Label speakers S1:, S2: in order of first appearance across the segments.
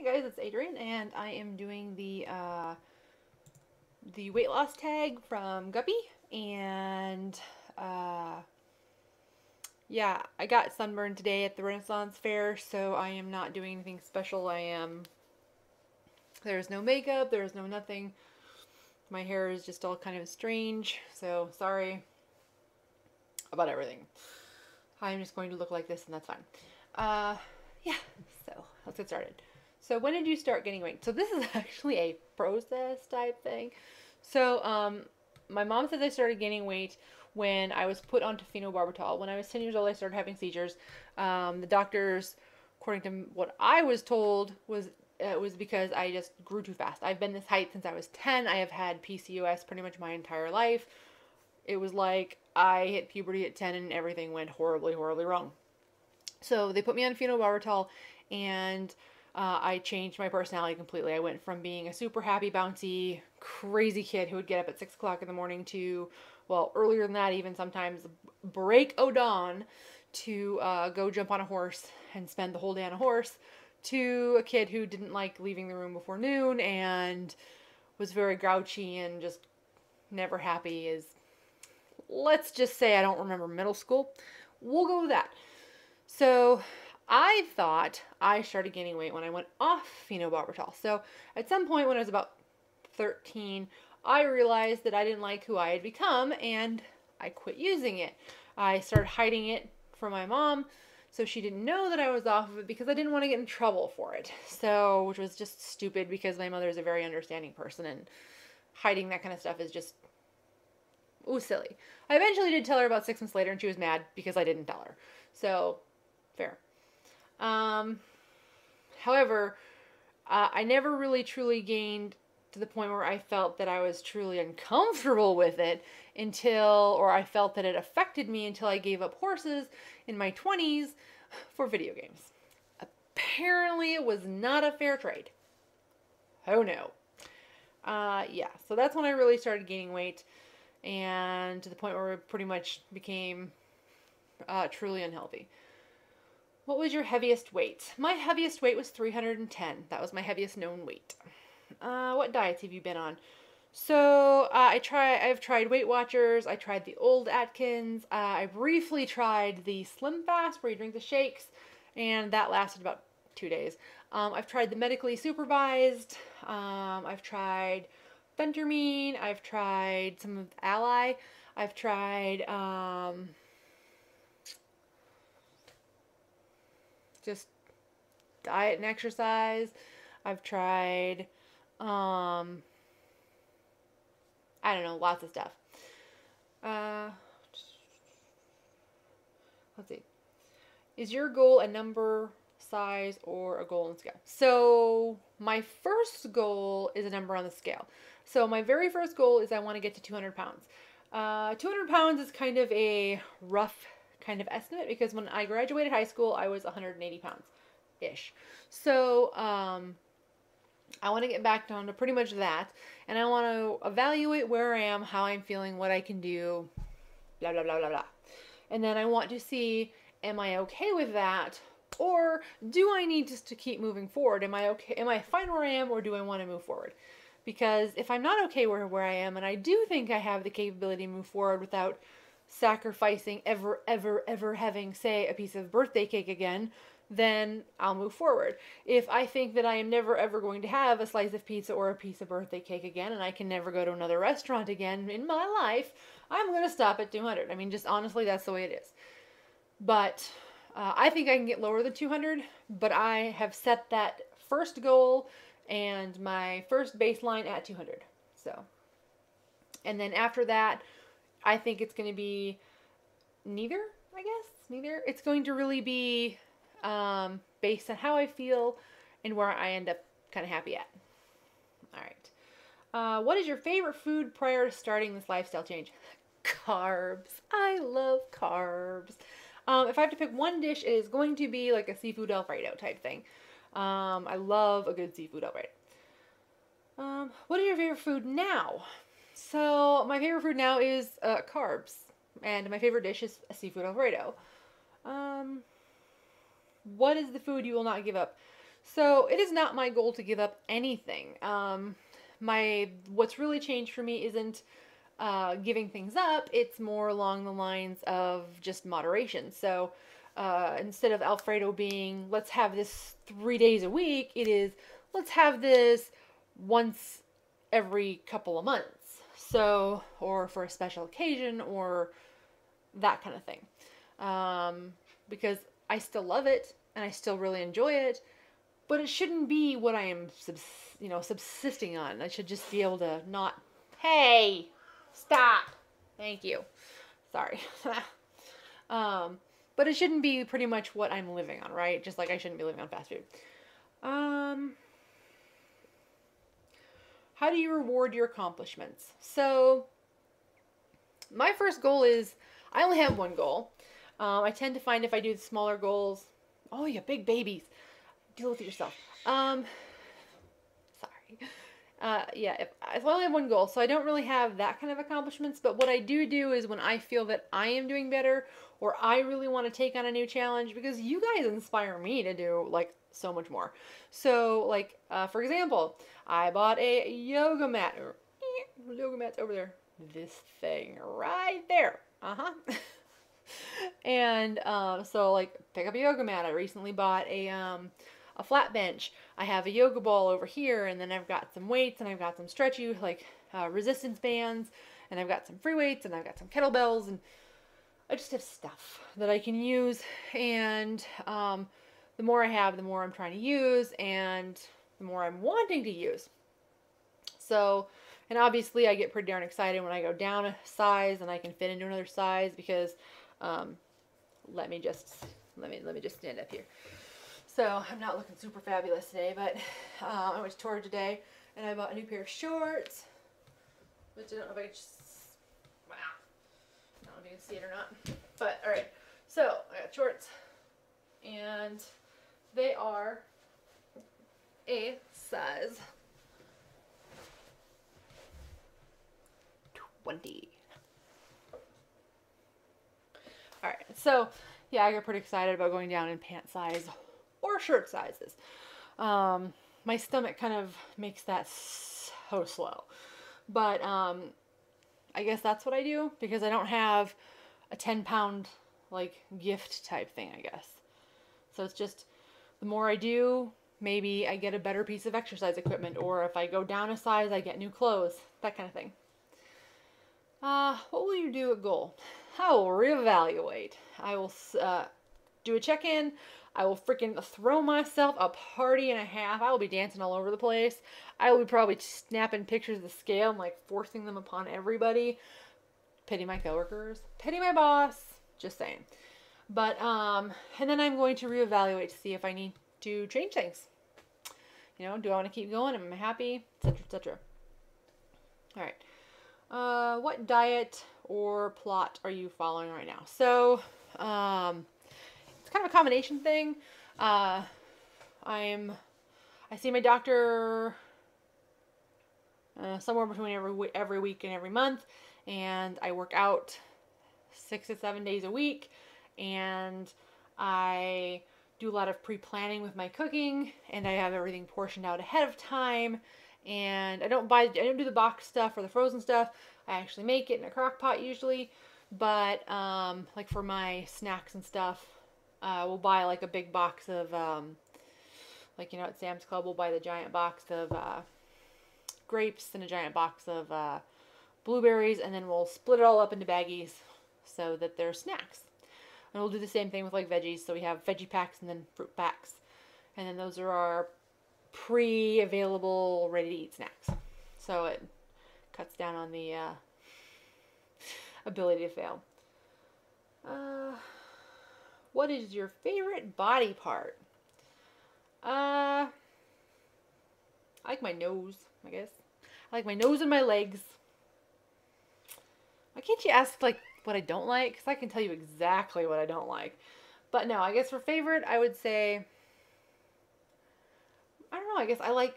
S1: Guys, it's Adrian, and I am doing the weight loss tag from Guppy, and uh, yeah, I got sunburned today at the Renaissance Fair, so I am not doing anything special. There's no makeup, there's no nothing. My hair is just all kind of strange, so sorry about everything. I'm just going to look like this, and that's fine. Yeah, so let's get started. So when did you start gaining weight? So this is actually a process type thing. So my mom says I started gaining weight when I was put onto phenobarbital. When I was 10 years old, I started having seizures. The doctors, according to what I was told, was it was because I just grew too fast. I've been this height since I was 10. I have had PCOS pretty much my entire life. It was like I hit puberty at 10 and everything went horribly, horribly wrong. So they put me on phenobarbital, and I changed my personality completely. I went from being a super happy, bouncy, crazy kid who would get up at 6 o'clock in the morning to, well, earlier than that even sometimes, break o' dawn to go jump on a horse and spend the whole day on a horse, to a kid who didn't like leaving the room before noon and was very grouchy and just never happy. Let's just say I don't remember middle school. We'll go with that. So I thought I started gaining weight when I went off phenobarbital. So at some point when I was about 13, I realized that I didn't like who I had become, and I quit using it. I started hiding it from my mom, so she didn't know that I was off of it because I didn't want to get in trouble for it. So, which was just stupid because my mother is a very understanding person, and hiding that kind of stuff is just, ooh, silly. I eventually did tell her about 6 months later, and she was mad because I didn't tell her. So, fair. However, I never really truly gained to the point where I felt that I was truly uncomfortable with it or I felt that it affected me until I gave up horses in my 20s for video games. Apparently, it was not a fair trade. Oh no. Yeah, so that's when I really started gaining weight, and to the point where it pretty much became truly unhealthy. What was your heaviest weight? My heaviest weight was 310. That was my heaviest known weight. What diets have you been on? So I've tried Weight Watchers. I tried the old Atkins. I briefly tried the Slim Fast where you drink the shakes, and that lasted about 2 days. I've tried the medically supervised. I've tried Phentermine. I've tried some of the Ally. I've tried just diet and exercise. I've tried, I don't know, lots of stuff. Let's see. Is your goal a number, size, or a goal on the scale? So my first goal is a number on the scale. So my very first goal is I want to get to 200 pounds. 200 pounds is kind of a rough kind of estimate because when I graduated high school, I was 180 pounds-ish. So I want to get back down to pretty much that, and I want to evaluate where I am, how I'm feeling, what I can do, blah, blah, blah, blah, blah. And then I want to see, am I okay with that, or do I need just to keep moving forward? Am I okay? Am I fine where I am, or do I want to move forward? Because if I'm not okay where I am, and I do think I have the capability to move forward without sacrificing ever having, say, a piece of birthday cake again, then I'll move forward. If I think that I am never ever going to have a slice of pizza or a piece of birthday cake again, and I can never go to another restaurant again in my life, I'm going to stop at 200. I mean, just honestly, that's the way it is. But I think I can get lower than 200, but I have set that first goal and my first baseline at 200. So, and then after that, I think it's going to be neither, I guess. Neither. It's going to really be based on how I feel and where I end up kind of happy at. All right. What is your favorite food prior to starting this lifestyle change? Carbs. I love carbs. If I have to pick one dish, it is going to be like a seafood Alfredo type thing. I love a good seafood Alfredo. What is your favorite food now? So my favorite food now is carbs, and my favorite dish is a seafood Alfredo. What is the food you will not give up? So it is not my goal to give up anything. What's really changed for me isn't giving things up. It's more along the lines of just moderation. So instead of Alfredo being, let's have this 3 days a week, it is, let's have this once every couple of months. So, or for a special occasion, or that kind of thing. Because I still love it and I still really enjoy it, but it shouldn't be what I am, subsisting on. I should just be able to not, hey, stop. Thank you. Sorry. But it shouldn't be pretty much what I'm living on, right? Just like I shouldn't be living on fast food. How do you reward your accomplishments? So, my first goal is, I only have one goal. I tend to find if I do the smaller goals, oh, you big babies, deal with it yourself. Sorry. Yeah, if I only have one goal, so I don't really have that kind of accomplishments, but what I do is when I feel that I am doing better, or I really want to take on a new challenge, because you guys inspire me to do, like, so much more. So, like, for example, I bought a yoga mat, yoga mat's over there, this thing right there, and, so, like, pick up a yoga mat. I recently bought a flat bench. I have a yoga ball over here, and then I've got some weights, and I've got some stretchy, like, resistance bands, and I've got some free weights, and I've got some kettlebells, and I just have stuff that I can use, and the more I have, the more I'm trying to use, and the more I'm wanting to use. So, and obviously I get pretty darn excited when I go down a size and I can fit into another size, because let me just stand up here. So I'm not looking super fabulous today, but I went to Torrid today and I bought a new pair of shorts, which I don't know if I can wow, I don't know if you can see it or not, but all right. So I got shorts, and they are a size 20. All right, so yeah, I got pretty excited about going down in pant size or shirt sizes. My stomach kind of makes that so slow, but I guess that's what I do, because I don't have a 10-pound like gift type thing, I guess. So it's just, the more I do, maybe I get a better piece of exercise equipment, or if I go down a size, I get new clothes, that kind of thing. What will you do at goal? I will reevaluate. I will do a check-in. I will freaking throw myself a party and a half. I will be dancing all over the place. I will be probably snapping pictures of the scale and like forcing them upon everybody. Pity my coworkers. Pity my boss. Just saying. But, and then I'm going to reevaluate to see if I need to change things. You know, do I want to keep going? Am I happy? Etc., etc. All right. What diet or plot are you following right now? So, it's kind of a combination thing. I see my doctor somewhere between every week and every month, and I work out 6 to 7 days a week, and I do a lot of pre-planning with my cooking, and I have everything portioned out ahead of time. And I don't do the box stuff or the frozen stuff. I actually make it in a crock pot usually. But, like for my snacks and stuff, we'll buy like a big box of, like, you know, at Sam's Club, we'll buy the giant box of, grapes and a giant box of, blueberries. And then we'll split it all up into baggies so that they're snacks. And we'll do the same thing with like veggies. So we have veggie packs and then fruit packs. And then those are our pre-available, ready-to-eat snacks. So it cuts down on the ability to fail. What is your favorite body part? I like my nose, I guess. I like my nose and my legs. Why can't you ask, like, what I don't like? Because I can tell you exactly what I don't like. But no, I guess for favorite, I would say, I don't know, I guess I like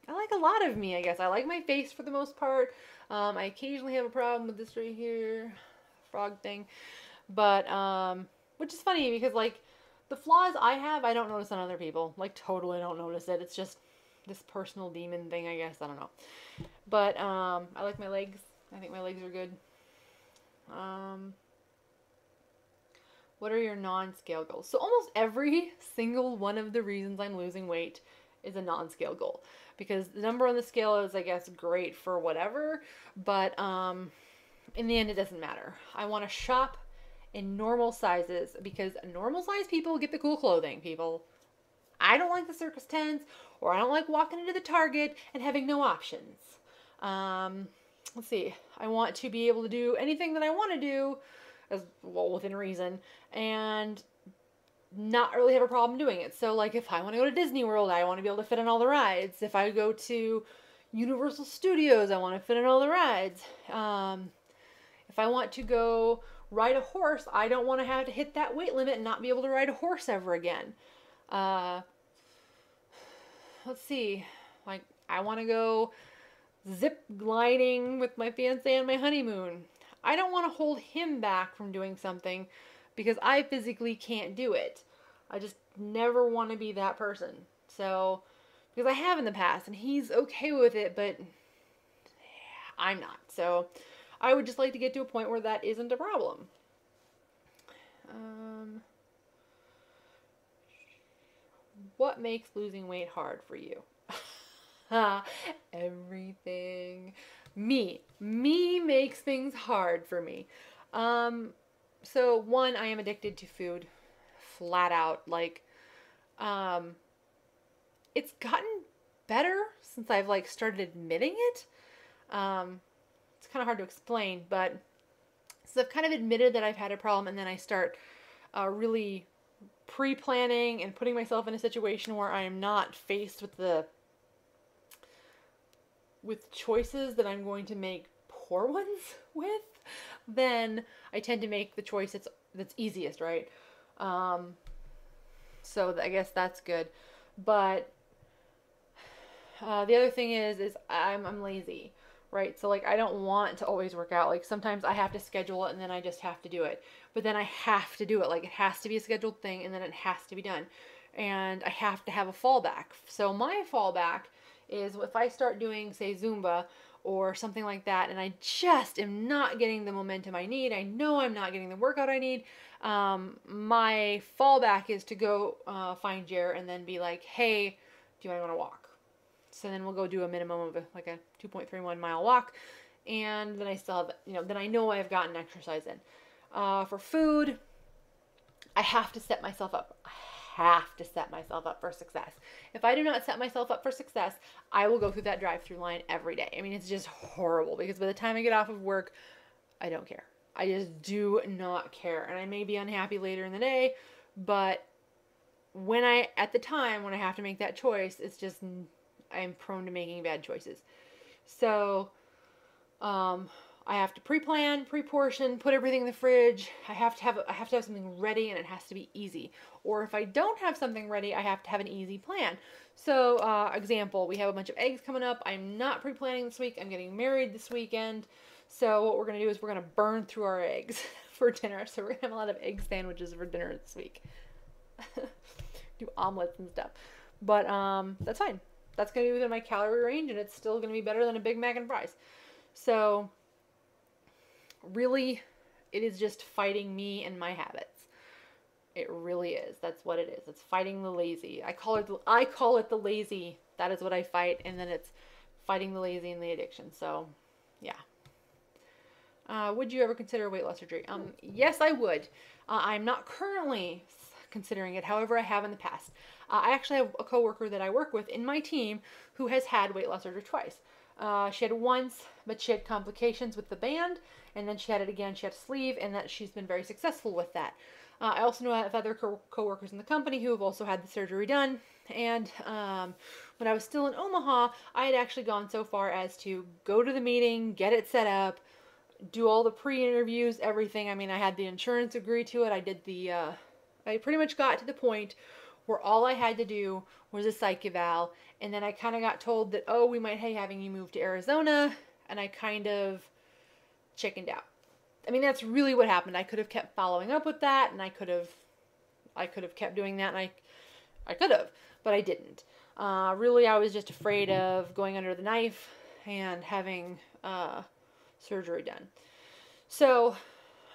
S1: a lot of me, I guess. I like my face for the most part. I occasionally have a problem with this right here, frog thing. But, which is funny because, like, The flaws I have, I don't notice on other people. Like, totally don't notice it. It's just this personal demon thing, I guess. I don't know. But, I like my legs. I think my legs are good. What are your non-scale goals? So almost every single one of the reasons I'm losing weight is a non-scale goal. Because the number on the scale is, I guess, great for whatever. But, in the end, it doesn't matter. I want to shop in normal sizes because normal size people get the cool clothing, people. I don't like the circus tents, or I don't like walking into the Target and having no options. Let's see. I want to be able to do anything that I want to do, as well within reason, and not really have a problem doing it. So, like, if I want to go to Disney World, I want to be able to fit on all the rides. If I go to Universal Studios, I want to fit on all the rides. If I want to go ride a horse, I don't want to have to hit that weight limit and not be able to ride a horse ever again. Let's see. Like, I want to go zip gliding with my fiance on my honeymoon. I don't want to hold him back from doing something because I physically can't do it. I just never want to be that person. So, because I have in the past and he's okay with it, but I'm not. So, I would just like to get to a point where that isn't a problem. What makes losing weight hard for you? Everything. Me makes things hard for me. So one, I am addicted to food, flat out. Like, it's gotten better since I've like started admitting it. It's kind of hard to explain, but so I've kind of admitted that I've had a problem, and then I start really pre-planning and putting myself in a situation where I am not faced with choices that I'm going to make poor ones with, then I tend to make the choice that's easiest, right? So I guess that's good. But the other thing is I'm lazy, right? So like I don't want to always work out. Like sometimes I have to schedule it and then I just have to do it. But then I have to do it. Like it has to be a scheduled thing and then it has to be done. And I have to have a fallback. So my fallback is if I start doing, say, Zumba or something like that, and I just am not getting the momentum I need, I know I'm not getting the workout I need, my fallback is to go find Jer and then be like, hey, do you want to walk? So then we'll go do a minimum of a 2.31 mile walk, and then I still have, then I know I've gotten exercise in. For food, I have to set myself up. For success. If I do not set myself up for success, I will go through that drive-through line every day. I mean, it's just horrible because by the time I get off of work, I don't care. I just do not care. And I may be unhappy later in the day, but at the time when I have to make that choice, it's just, I'm prone to making bad choices. So, I have to pre-plan, pre-portion, put everything in the fridge. I have to have something ready, and it has to be easy. Or if I don't have something ready, I have to have an easy plan. So, example, we have a bunch of eggs coming up. I'm not pre-planning this week. I'm getting married this weekend. So what we're going to do is we're going to burn through our eggs for dinner. So we're going to have a lot of egg sandwiches for dinner this week. Do omelets and stuff. But that's fine. That's going to be within my calorie range, and it's still going to be better than a Big Mac and fries. So really, it is just fighting me and my habits. It really is. That's what it is. It's fighting the lazy. I call it the lazy. That is what I fight. And then it's fighting the lazy and the addiction. So, yeah. Would you ever consider weight loss surgery? Yes, I would. I'm not currently considering it. However, I have in the past. I actually have a coworker that I work with in my team who has had weight loss surgery twice. She had it once, but she had complications with the band, and then she had it again. She had a sleeve, and that she's been very successful with that. I also know I have other co-workers in the company who have also had the surgery done, and when I was still in Omaha, I had actually gone so far as to go to the meeting, get it set up, do all the pre-interviews, everything. I mean, I had the insurance agree to it. I pretty much got to the point where all I had to do was a psych eval, and then I kind of got told that, oh, we might be having you move to Arizona, and I kind of chickened out. I mean, that's really what happened. I could have kept following up with that, and I could have I could have kept doing that, and I could have, but I didn't. Really, I was just afraid of going under the knife and having surgery done. So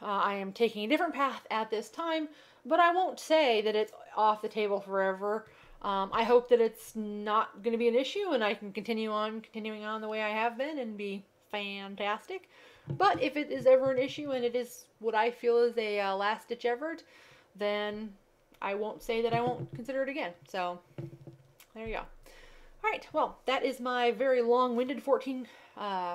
S1: I am taking a different path at this time, but I won't say that it's off the table forever. I hope that it's not going to be an issue and I can continuing on the way I have been and be fantastic. But if it is ever an issue and it is what I feel is a last ditch effort, then I won't say that I won't consider it again. So there you go. All right, well, that is my very long-winded 14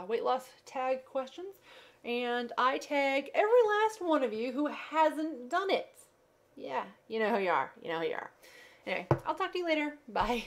S1: weight loss tag questions. And I tag every last one of you who hasn't done it. Yeah, you know who you are. You know who you are. Anyway, I'll talk to you later. Bye.